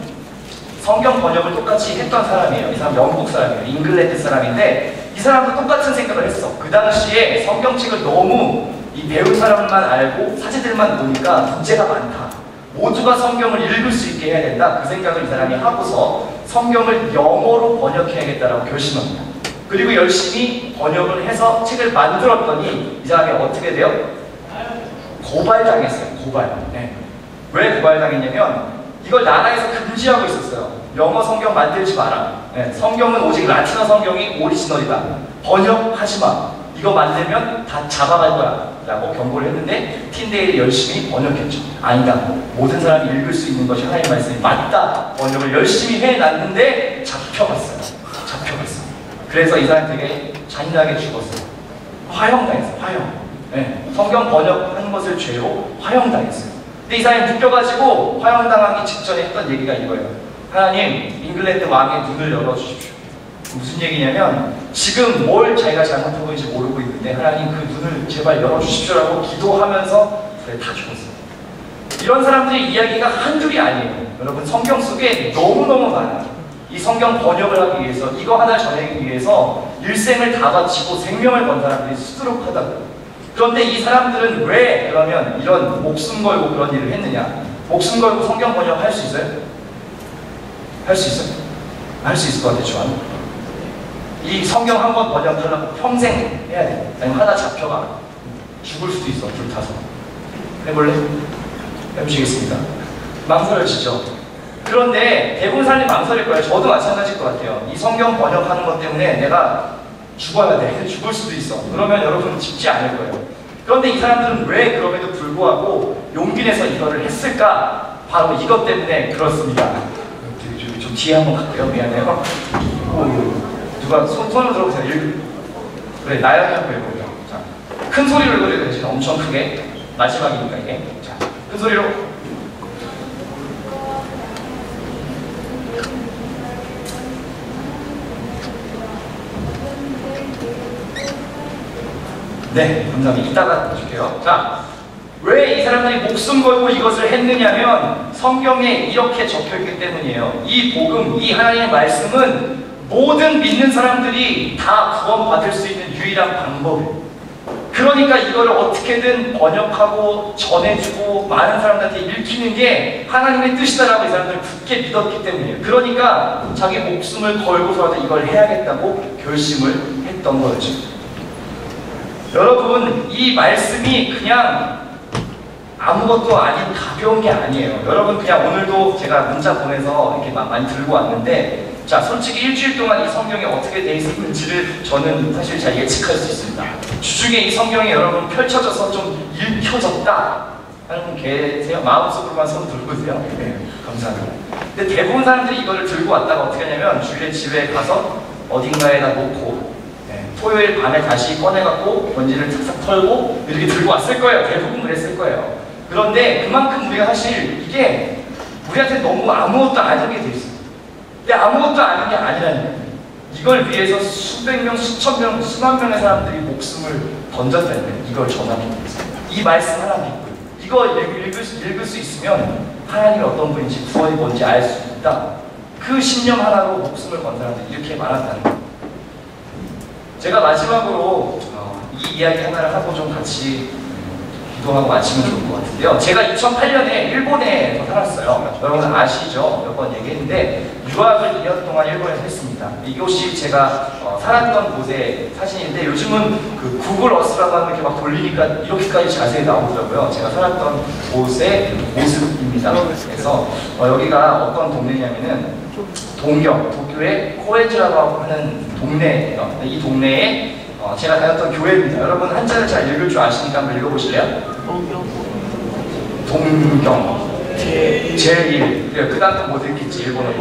성경 번역을 똑같이 했던 사람이에요. 이 사람 영국 사람이에요. 잉글랜드 사람인데, 이 사람도 똑같은 생각을 했어. 그 당시에 성경책을 너무 이 배운 사람만 알고 사제들만 보니까 문제가 많다. 모두가 성경을 읽을 수 있게 해야 된다. 그 생각을 이 사람이 하고서 성경을 영어로 번역해야겠다라고 결심합니다. 그리고 열심히 번역을 해서 책을 만들었더니 이 사람이 어떻게 돼요? 고발당했어요. 고발. 네. 왜 고발당했냐면, 이걸 나라에서 금지하고 있었어요. 영어 성경 만들지 마라. 네. 성경은 오직 라틴어 성경이 오리지널이다. 번역하지 마. 이거 만들면 다 잡아갈 거야 라고 경고를 했는데, 틴데일이 열심히 번역했죠. 아니다. 모든 사람이 읽을 수 있는 것이 하나님의 말씀이 맞다. 번역을 열심히 해놨는데 잡혀갔어요. 잡혀갔어요. 그래서 이 사람이 되게 잔인하게 죽었어요. 화형당했어요. 화형. 네. 성경 번역한 것을 죄로 화형당했어요. 근데 이 사람이 묶여가지고 화형당하기 직전에 했던 얘기가 이거예요. 하나님, 잉글랜드 왕의 눈을 열어주십시오. 무슨 얘기냐면, 지금 뭘 자기가 잘못하고 있는지 모르고 있는데 하나님 그 눈을 제발 열어주십시오라고 기도하면서 그래, 다 죽었어요. 이런 사람들의 이야기가 한둘이 아니에요. 여러분, 성경 속에 너무너무 많아요. 이 성경 번역을 하기 위해서, 이거 하나 전하기 위해서 일생을 다 바치고 생명을 건 사람들이 수두룩하다고요. 그런데 이 사람들은 왜 그러면 이런 목숨 걸고 그런 일을 했느냐? 목숨 걸고 성경 번역 할 수 있어요? 할 수 있어요? 할 수 있을 것 같아요, 저는. 이 성경 한 번 번역하려고 평생 해야 돼. 아니면 하나 잡혀가. 죽을 수도 있어, 불타서. 해볼래? 해보시겠습니다. 망설여지죠. 그런데 대부분 사람들이 망설일 거예요. 저도 마찬가지일 것 같아요. 이 성경 번역하는 것 때문에 내가 죽어야 돼. 죽을 수도 있어. 그러면 여러분 쉽지 않을 거예요. 그런데 이 사람들은 왜 그럼에도 불구하고 용기 내서 이거를 했을까? 바로 이것 때문에 그렇습니다. 좀 뒤에 한번 갈게요. 미안해요. 누가 손으로 들어보세요. 그래, 나연이 한번 읽어보자. 자, 큰 소리로 읽어야 되지. 엄청 크게. 마지막이니까 이게. 자, 큰 소리로. 네, 감사합니다. 이따가 줄게요. 자, 왜 이 사람들이 목숨 걸고 이것을 했느냐면 성경에 이렇게 적혀있기 때문이에요. 이 복음, 이 하나님의 말씀은 모든 믿는 사람들이 다 구원받을 수 있는 유일한 방법이에요. 그러니까 이거를 어떻게든 번역하고 전해주고 많은 사람들한테 읽히는 게 하나님의 뜻이다라고 이 사람들은 굳게 믿었기 때문이에요. 그러니까 자기 목숨을 걸고서라도 이걸 해야겠다고 결심을 했던 거죠. 여러분, 이 말씀이 그냥 아무것도 아닌 가벼운 게 아니에요. 여러분, 그냥 오늘도 제가 문자 보내서 이렇게 많이 들고 왔는데, 자, 솔직히 일주일 동안 이 성경이 어떻게 돼 있는지를 저는 사실 잘 예측할 수 있습니다. 주중에 이 성경이 여러분 펼쳐져서 좀 읽혀졌다 하는 분 계세요? 마음속으로만 손 들고세요. 네, 감사합니다. 근데 대부분 사람들이 이거를 들고 왔다가 어떻게 하냐면 주일에 집에 가서 어딘가에다 놓고 토요일 밤에 다시 꺼내갖고 먼지를 탁탁 털고 이렇게 들고 왔을 거예요. 대부분 그랬을 거예요. 그런데 그만큼 우리가 사실 이게 우리한테 너무 아무것도 아닌 게 돼 있어요. 근데 아무것도 아닌 게 아니라는 거예요. 이걸 위해서 수백 명, 수천 명, 수만 명의 사람들이 목숨을 던졌다는 거예요. 이걸 전하기 위해서. 이 말씀 하나 믿고 이거 읽을 수 있으면 하나님이 어떤 분인지 구원이 뭔지 알 수 있다. 그 신념 하나로 목숨을 건 사람들이 이렇게 많았다는 거예요. 제가 마지막으로 이 이야기 하나를 하고 좀 같이 기도하고 마치면 좋을 것 같은데요. 제가 2008년에 일본에 살았어요. 여러분 아시죠? 몇 번 얘기했는데 유학을 2년 동안 일본에서 했습니다. 이곳이 제가 살았던 곳의 사진인데 요즘은 그 구글 어스라고 하면 이렇게 막 돌리니까 이렇게까지 자세히 나오더라고요. 제가 살았던 곳의 모습입니다. 그래서 여기가 어떤 동네냐면은 도쿄의 코에즈라고 하는 동네예요. 이 동네에 제가 다녔던 교회입니다. 여러분 한자를 잘 읽을 줄 아시니까 한번 읽어보실래요? 동경 제1. 그 다음 못 읽겠지, 일본어로.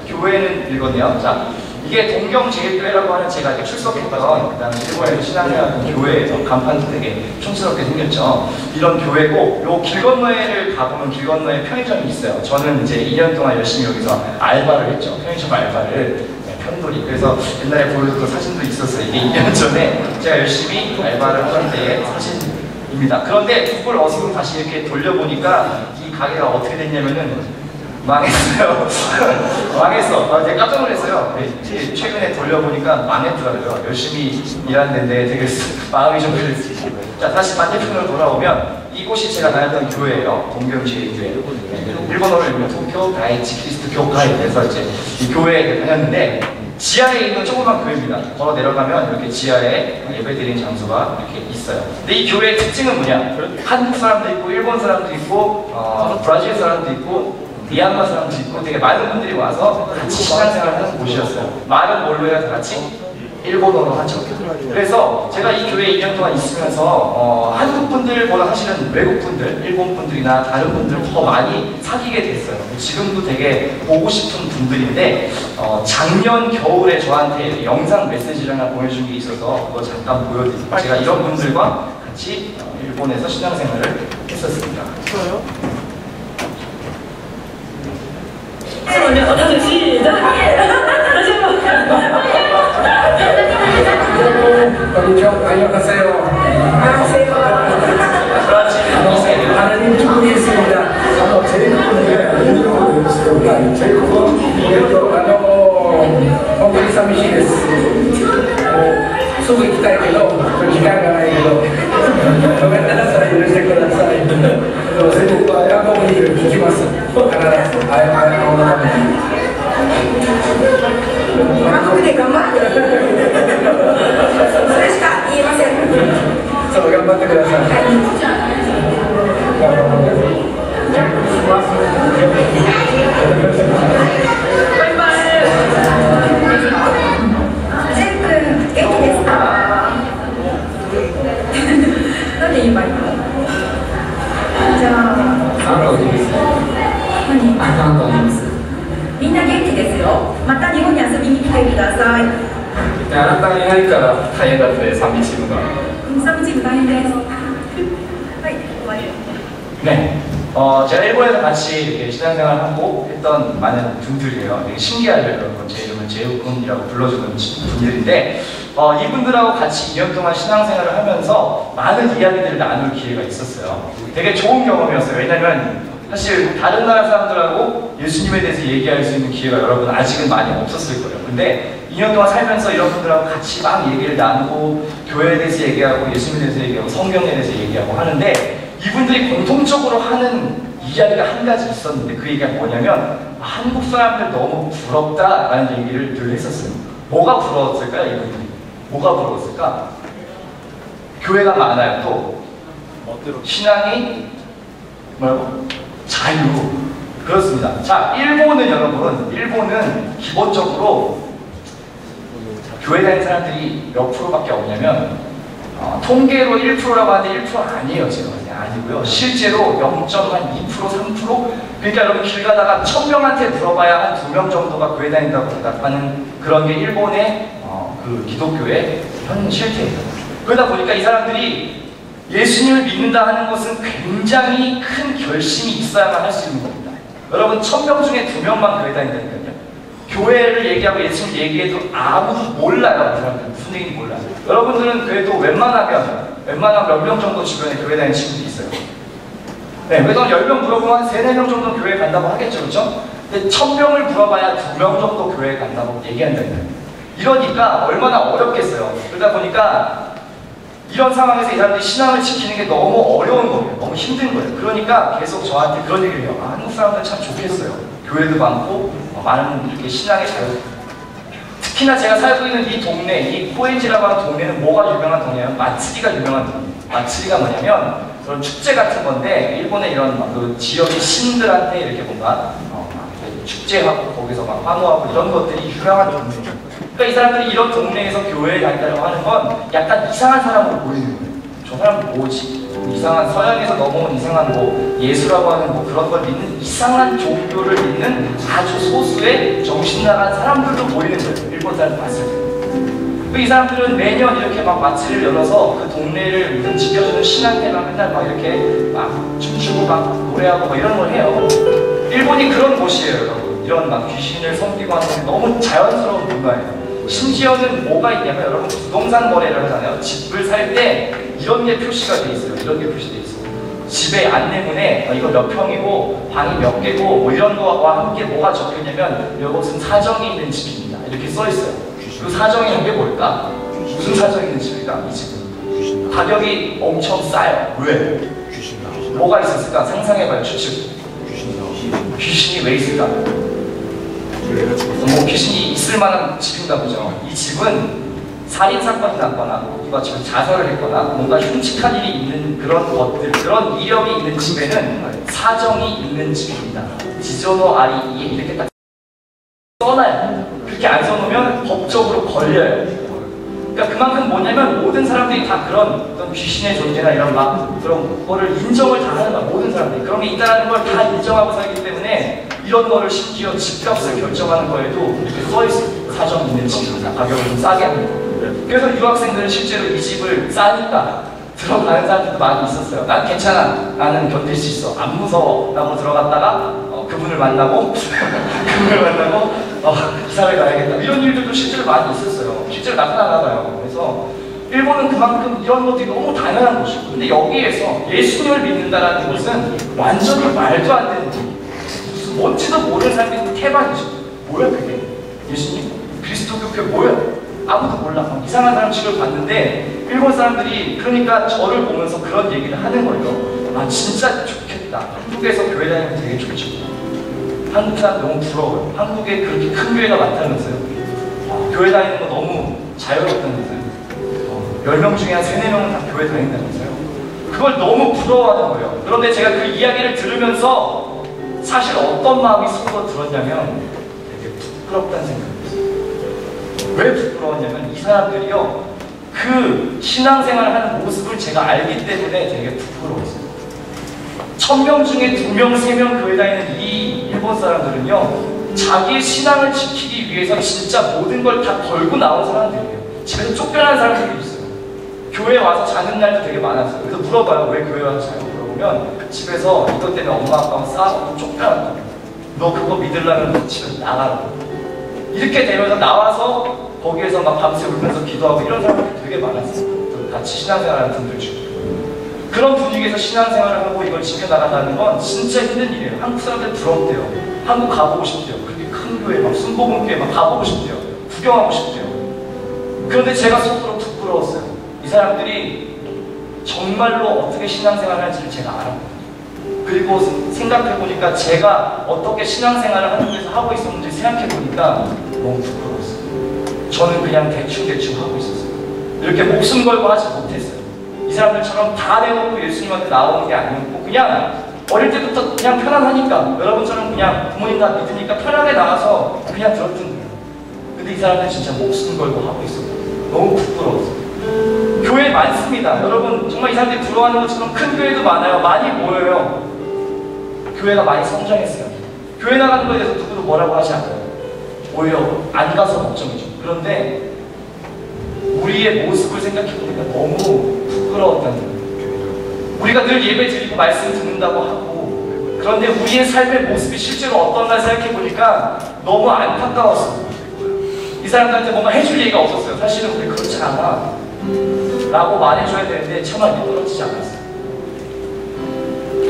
교회는 읽었네요. 자, 이게 동경 제1교회라고 하는 제가 이렇게 출석했던 그 다음에 일본에서 신앙회하던 교회에서 간판도 되게 촌스럽게 생겼죠. 이런 교회고, 요 길 건너에를 가보면 길 건너에 편의점이 있어요. 저는 이제 2년 동안 열심히 여기서 알바를 했죠. 편의점 알바를. 편돌이. 그래서 옛날에 보여줬던 사진도 있었어요. 이게 2년 전에 제가 열심히 알바를 하던 때의 사진입니다. 그런데 구글 어스로 다시 이렇게 돌려보니까 이 가게가 어떻게 됐냐면은 망했어요. 망했어. 제가 깜짝 놀랐어요. 최근에 돌려보니까 망했더라고요. 열심히 일하는 데인데 되게 마음이 좀 그랬어요. 자, 다시 반대편으로 돌아오면 이곳이 제가 다녔던 교회예요. 동경 제1교회. 일본어로 읽으면 도쿄 다이치 크리스트 교회. 그래서 이제 이 교회에 다녔는데 지하에 있는 조그만 교회입니다. 걸어 내려가면 이렇게 지하에 예배드리는 장소가 이렇게 있어요. 근데 이 교회의 특징은 뭐냐? 한국 사람도 있고 일본 사람도 있고 브라질 사람도 있고 미얀마 사람도 있고 되게 많은 분들이 와서 같이 신앙생활을 하는 곳이었어요. 말은 뭘로 해야 다 같이? 일본어로 하죠. 그래서 제가 이 교회에 2년 동안 있으면서 한국 분들보다 사실은 외국 분들, 일본 분들이나 다른 분들을 더 많이 사귀게 됐어요. 지금도 되게 보고 싶은 분들인데 작년 겨울에 저한테 영상 메시지를 하나 보내준 게 있어서 그거 잠깐 보여드릴게요. 제가 이런 분들과 같이 일본에서 신앙생활을 했었습니다. 안녕하세요. 하나님 축복했습니다. 제일本当に寂しいです。すぐ行きたいけど、時間がないけど、ごめんなさい、許してください。全部はヤコブに聞きます。必ず、のために。韓国で頑張って。それしか言えません。そう、頑張ってください。はい。あなたいないから大変だって寂しむが。寂しむ大変です。はい、終わり。 네. 제가 일본에서 같이 이렇게 신앙생활을 하고 했던 많은 분들이에요. 되게 신기하죠, 여러분. 제 이름은 제우군이라고 불러주는 분들인데, 이분들하고 같이 2년 동안 신앙생활을 하면서 많은 이야기들을 나눌 기회가 있었어요. 되게 좋은 경험이었어요. 왜냐면 사실 다른 나라 사람들하고 예수님에 대해서 얘기할 수 있는 기회가 여러분 아직은 많이 없었을 거예요. 근데 2년 동안 살면서 이런 분들하고 같이 막 얘기를 나누고 교회에 대해서 얘기하고 예수님에 대해서 얘기하고 성경에 대해서 얘기하고 하는데, 이분들이 공통적으로 하는 이야기가 한 가지 있었는데 그 얘기가 뭐냐면 한국 사람들 너무 부럽다라는 얘기를 늘 했었어요. 뭐가 부러웠을까요, 이분들이? 뭐가 부러웠을까? 교회가 많아요. 또 신앙이 뭐라고? 자유. 그렇습니다. 자, 일본은 기본적으로 교회 다니는 사람들이 몇 프로밖에 없냐면 통계로 1%라고 하는데 1% 아니에요. 제가 아니고요. 실제로 0.2%, 3%? 그러니까 여러분 길 가다가 1000명한테 물어봐야 한 2명 정도가 교회 다닌다고 대답하는 그런 게 일본의 그 기독교의 현 실태예요. 그러다 보니까 이 사람들이 예수님을 믿는다 하는 것은 굉장히 큰 결심이 있어야만 할 수 있는 겁니다. 여러분 1000명 중에 2명만 교회 다닌다니까요. 교회를 얘기하고 예수님 얘기해도 아무도 몰라요. 그 사람들은 무슨 얘기인지 몰라요. 여러분들은 그래도 웬만하면 몇 명 정도 주변에 교회 다니는 친구들이 있어요. 네, 그래서 10명 물어보면 한 3, 4명 정도 교회 간다고 하겠죠, 그렇죠? 근데 1000명을 물어봐야 2명 정도 교회 간다고 얘기한다니까요. 이러니까 얼마나 어렵겠어요. 그러다 보니까 이런 상황에서 이 사람들이 신앙을 지키는 게 너무 어려운 거예요. 너무 힘든 거예요. 그러니까 계속 저한테 그런 얘기를 해요. 한국 사람들 참 좋겠어요. 교회도 많고 많은 이렇게 신앙의 자유. 특히나 제가 살고 있는 이 동네, 이 코엔지라고 하는 동네는 뭐가 유명한 동네예요? 마츠리가 유명한 동네. 마츠리가 뭐냐면 그런 축제 같은 건데 일본의 이런 그 지역의 신들한테 이렇게 뭔가 축제하고 거기서 막 환호하고 이런 것들이 유명한 동네예요. 그러니까 이 사람들이 이런 동네에서 교회에 다닌다고 하는 건 약간 이상한 사람으로 보이는 거예요. 저 사람은 뭐지? 이상한 서양에서 넘어온 이상한 뭐 예수라고 하는 뭐 그런 걸 믿는 이상한 종교를 믿는 아주 소수의 정신 나간 사람들도 보이는 거예요. 일본 사람 봤을 때. 이 사람들은 매년 이렇게 막 마치를 열어서 그 동네를 지켜주는 신앙회만 맨날 막 이렇게 막 춤추고 막 노래하고 막 이런 걸 해요. 일본이 그런 곳이에요, 여러분. 이런 막 귀신을 섬기고 하는 게 너무 자연스러운 문화예요. 심지어는 뭐가 있냐면 여러분 부동산 거래를 하잖아요. 집을 살 때 이런 게 표시가 돼 있어요. 이런 게 표시돼 있어요. 집의 안내문에 이거 몇 평이고 방이 몇 개고 뭐 이런 거와 함께 뭐가 적혀있냐면 이것은 사정이 있는 집입니다. 이렇게 써 있어요. 그 사정이 있는 게 뭘까? 무슨 사정이 있는 집일까? 이 집은 가격이 엄청 싸요. 왜? 뭐가 있었을까? 상상해봐요. 추측. 귀신이 왜 있을까? 뭐 귀신이 있을 만한 집인가 보죠. 이 집은 살인사건이 났거나 누가 지금 자살을 했거나 뭔가 흉측한 일이 있는 그런 것들, 그런 이력이 있는 집에는 사정이 있는 집입니다. 지조노 아리이에 이렇게 딱 써놔요. 그렇게 안 써놓으면 법적으로 걸려요. 그러니까 그만큼 뭐냐면 모든 사람들이 다 그런 어떤 귀신의 존재나 이런 막 그런 거를 인정을 다 하는 거야. 모든 사람들이 그런 게 있다는 걸 다 인정하고 살기 때문에 이런 거를 심지어 집값을 결정하는 거에도 이렇게 써있어요. 사정 있는 집입니다. 가격을 좀 싸게 합니다. 그래서 유학생들은 실제로 이 집을 싸니까 들어가는 사람들도 많이 있었어요. 난 괜찮아. 나는 견딜 수 있어. 안 무서워. 라고 들어갔다가 그분을 만나고 이사를 가야겠다. 이런 일들도 실제로 많이 있었어요. 실제로 나타나나 봐요. 그래서 일본은 그만큼 이런 것들이 너무 당연한 곳이고, 근데 여기에서 예수님을 믿는다는 것은 완전히 말도 안 되는 일이에요. 무슨 뭔지도 모르는 사람들이 태반이죠. 뭐야 그게? 예수님? 그리스도교회 뭐야? 아무도 몰라. 이상한 사람 취급을 받는데 일본 사람들이 그러니까 저를 보면서 그런 얘기를 하는 거예요. 아 진짜 좋겠다. 한국에서 교회 다니면 되게 좋죠. 한국 사람 너무 부러워요. 한국에 그렇게 큰 교회가 많다면서요. 교회 다니는 거 너무 자유롭다면서요. 10명 중에 한 3, 4명은 다 교회 다닌다면서요. 그걸 너무 부러워하는 거예요. 그런데 제가 그 이야기를 들으면서 사실 어떤 마음이 속으로 들었냐면 되게 부끄럽다는 생각이 들었어요. 왜 부끄러웠냐면 이 사람들이요, 그 신앙생활을 하는 모습을 제가 알기 때문에 되게 부끄러웠어요. 1000명 중에 2명, 3명 교회 다니는 이 일본 사람들은요, 자기의 신앙을 지키기 위해서 진짜 모든 걸 다 걸고 나온 사람들이에요. 집에서 쫓겨나는 사람들이 있어요. 교회 와서 자는 날도 되게 많았어요. 그래서 물어봐요. 왜 교회 와서 자요? 물어보면 집에서 이것 때문에 엄마 아빠가 싸우고 쫓겨났다. 너 그거 믿으려면 집에서 나가라. 이렇게 되면서 나와서 거기에서 막 밤새 울면서 기도하고 이런 사람들이 되게 많았어요. 같이 신앙생활하는 분들 중에. 그런 분위기에서 신앙생활을 하고 이걸 지켜나간다는 건 진짜 힘든 일이에요. 한국 사람들 부럽대요. 한국 가보고 싶대요. 그렇게 큰 교회, 막 순복음교회 막 가보고 싶대요. 구경하고 싶대요. 그런데 제가 속으로 부끄러웠어요. 이 사람들이 정말로 어떻게 신앙생활을 할지를 제가 알았거든요. 그리고 생각해보니까 제가 어떻게 신앙생활을 하는 데서 하고 있었는지 생각해보니까 너무 부끄러웠어요. 저는 그냥 대충 하고 있었어요. 이렇게 목숨 걸고 하지 못했어요. 이 사람들처럼 다 내놓고 예수님한테 나오는 게 아니었고 그냥 어릴 때부터 그냥 편안하니까 여러분처럼 그냥 부모님 다 믿으니까 편하게 나가서 그냥 들었던 거예요. 근데 이 사람들은 진짜 목숨 걸고 하고 있었어요. 너무 부끄러웠어요. 교회 많습니다. 여러분 정말 이 사람들이 부러워하는 것처럼 큰 교회도 많아요. 많이 모여요. 교회가 많이 성장했어요. 교회 나가는 거에 대해서 누구도 뭐라고 하지 않아요. 오히려 안 가서 걱정이죠. 그런데 우리의 모습을 생각해보니까 너무 부끄러웠다는 거예요. 우리가 늘 예배 드리고 말씀 듣는다고 하고 그런데 우리의 삶의 모습이 실제로 어떤가 생각해보니까 너무 안타까웠어요. 이 사람들한테 뭔가 해줄 얘기가 없었어요. 사실은 우리 그렇지 않아 라고 말해줘야 되는데 차마 입이 떨어지지 않았어요.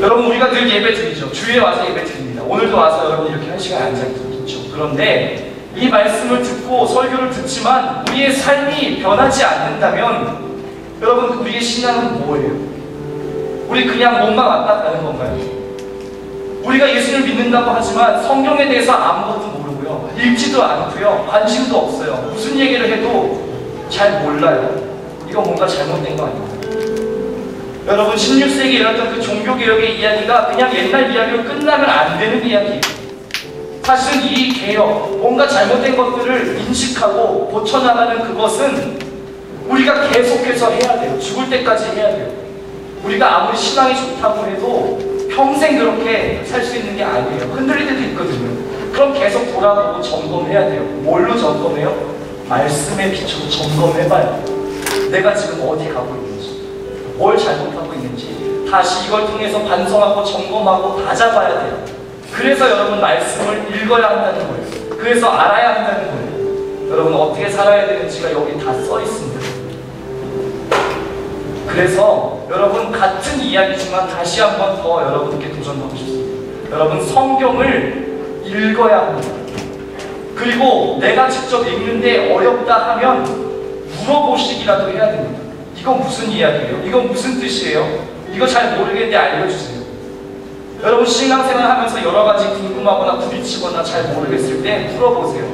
여러분 우리가 늘 예배 드리죠. 주일에 와서 예배 드립니다. 오늘도 와서 여러분 이렇게 한 시간 앉아있죠. 그런데 이 말씀을 듣고 설교를 듣지만 우리의 삶이 변하지 않는다면 여러분 우리의 신앙은 뭐예요? 우리 그냥 몸만 왔다 가는 건가요? 우리가 예수를 믿는다고 하지만 성경에 대해서 아무것도 모르고요. 읽지도 않고요. 관심도 없어요. 무슨 얘기를 해도 잘 몰라요. 이거 뭔가 잘못된 거 아닌가요? 여러분 16세기에 일어났던 그 종교개혁의 이야기가 그냥 옛날 이야기로 끝나면 안 되는 이야기예요. 사실은 이 개혁, 뭔가 잘못된 것들을 인식하고 고쳐나가는 그것은 우리가 계속해서 해야 돼요. 죽을 때까지 해야 돼요. 우리가 아무리 신앙이 좋다고 해도 평생 그렇게 살 수 있는 게 아니에요. 흔들릴 때도 있거든요. 그럼 계속 돌아보고 점검해야 돼요. 뭘로 점검해요? 말씀에 비춰서 점검해봐요. 내가 지금 어디 가고 있는지, 뭘 잘못하고 있는지 다시 이걸 통해서 반성하고 점검하고 다잡아야 돼요. 그래서 여러분 말씀을 읽어야 한다는 거예요. 그래서 알아야 한다는 거예요. 여러분 어떻게 살아야 되는지가 여기 다 써 있습니다. 그래서 여러분 같은 이야기지만 다시 한 번 더 여러분께 도전하고 싶습니다. 여러분 성경을 읽어야 합니다. 그리고 내가 직접 읽는데 어렵다 하면 물어보시기라도 해야 됩니다. 이거 무슨 이야기예요? 이거 무슨 뜻이에요? 이거 잘 모르겠는데 알려주세요. 여러분 신앙생활 하면서 여러 가지 궁금하거나 부딪히거나 잘 모르겠을 때 물어보세요.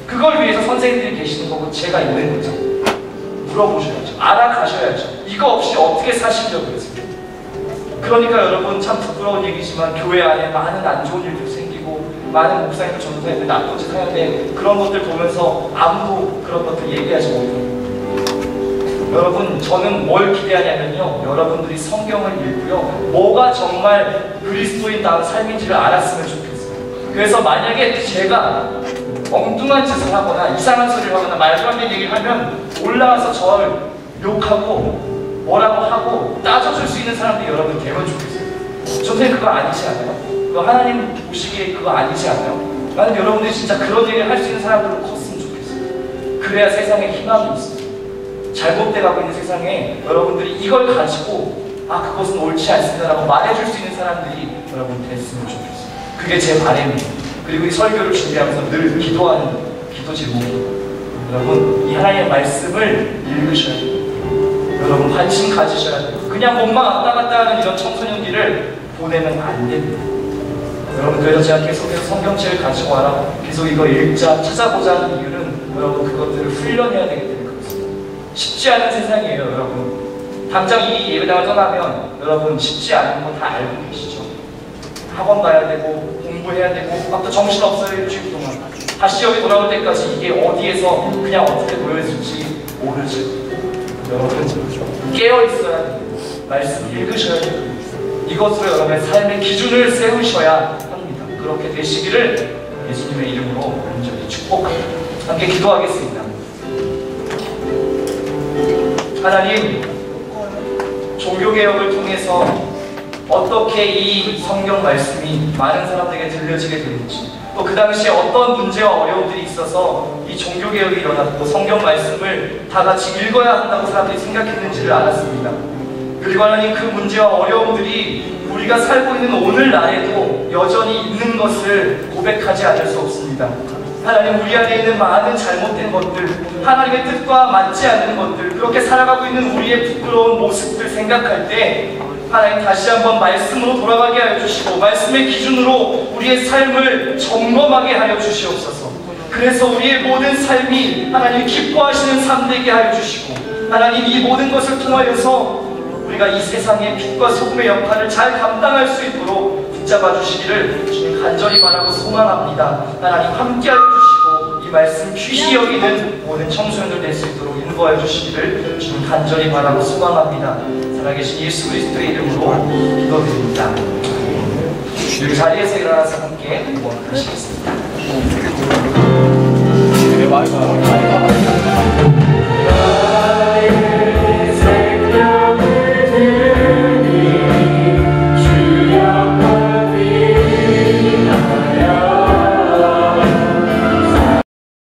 그걸 위해서 선생님들이 계시는 거고 제가 있는 거죠. 물어보셔야죠. 알아가셔야죠. 이거 없이 어떻게 사시려고 했어요? 그러니까 여러분 참 부끄러운 얘기지만 교회 안에 많은 안 좋은 일들 생기고 많은 목사님들 전도사님들 나쁜 짓 하는데 그런 것들 보면서 아무도 그런 것들 얘기하지 못해요. 여러분 저는 뭘 기대하냐면요. 여러분들이 성경을 읽고요. 뭐가 정말 그리스도인다운 삶인지를 알았으면 좋겠어요. 그래서 만약에 제가 엉뚱한 짓을 하거나 이상한 소리를 하거나 말도 안 되는 얘기를 하면 올라와서 저를 욕하고 뭐라고 하고 따져줄 수 있는 사람들이 여러분 되면 좋겠어요. 선생님 그거 아니지 않아요? 그거 하나님 보시기에 그거 아니지 않아요? 나는 여러분들이 진짜 그런 얘기를 할 수 있는 사람들로 컸으면 좋겠어요. 그래야 세상에 희망이 있어요. 잘못돼가고 있는 세상에 여러분들이 이걸 가지고 아 그것은 옳지 않습니다라고 말해줄 수 있는 사람들이 여러분 됐으면 좋겠어요. 그게 제 바람이에요. 그리고 이 설교를 준비하면서 늘 기도하는 기도 제목이에요. 여러분 이 하나님의 말씀을 읽으셔야 돼요. 여러분 관심 가지셔야 돼요. 그냥 몸만 왔다 갔다 하는 이런 청소년기를 보내면 안 됩니다. 여러분 그래서 제가 계속해서 성경책을 가지고 와라 계속 이거 읽자 찾아보자 하는 이유는 여러분 그것들을 훈련해야 되기 때문에 그렇습니다. 쉽지 않은 세상이에요. 여러분 당장 이 예배당을 떠나면 여러분 쉽지 않은 거 다 알고 계시죠. 학원 가야 되고 공부해야 되고 막 또 정신없어요. 일주일 동안 다시 여기 돌아올 때까지 이게 어디에서 그냥 어떻게 놓여있을지 모르죠. 여러분 깨어있어야 돼요. 말씀 읽으셔야 돼요. 이것으로 여러분의 삶의 기준을 세우셔야 합니다. 그렇게 되시기를 예수님의 이름으로 간절히 축복합니다. 함께 기도하겠습니다. 하나님, 종교개혁을 통해서 어떻게 이 성경 말씀이 많은 사람들에게 들려지게 되는지, 또 그 당시에 어떤 문제와 어려움들이 있어서 이 종교개혁이 일어났고 성경 말씀을 다 같이 읽어야 한다고 사람들이 생각했는지를 알았습니다. 그리고 하나님, 그 문제와 어려움들이 우리가 살고 있는 오늘날에도 여전히 있는 것을 고백하지 않을 수 없습니다. 하나님, 우리 안에 있는 많은 잘못된 것들, 하나님의 뜻과 맞지 않는 것들, 그렇게 살아가고 있는 우리의 부끄러운 모습들 생각할 때 하나님, 다시 한번 말씀으로 돌아가게 하여 주시고 말씀의 기준으로 우리의 삶을 점검하게 하여 주시옵소서. 그래서 우리의 모든 삶이 하나님 기뻐하시는 삶 되게 하여 주시고, 하나님, 이 모든 것을 통하여서 우리가 이 세상의 빛과 소금의 역할을 잘 감당할 수 있도록 붙잡아 주시기를 주님 간절히 바라고 소망합니다. 하나님, 함께하여 주시고 이 말씀 귀히 여기는 모든 청소년들 될 수 있도록 인도하여 주시기를 주님 간절히 바라고 소망합니다. 살아계신 예수 그리스도의 이름으로 기도드립니다. 그 자리에서 일어나서 함께 응원하시겠습니다. 네,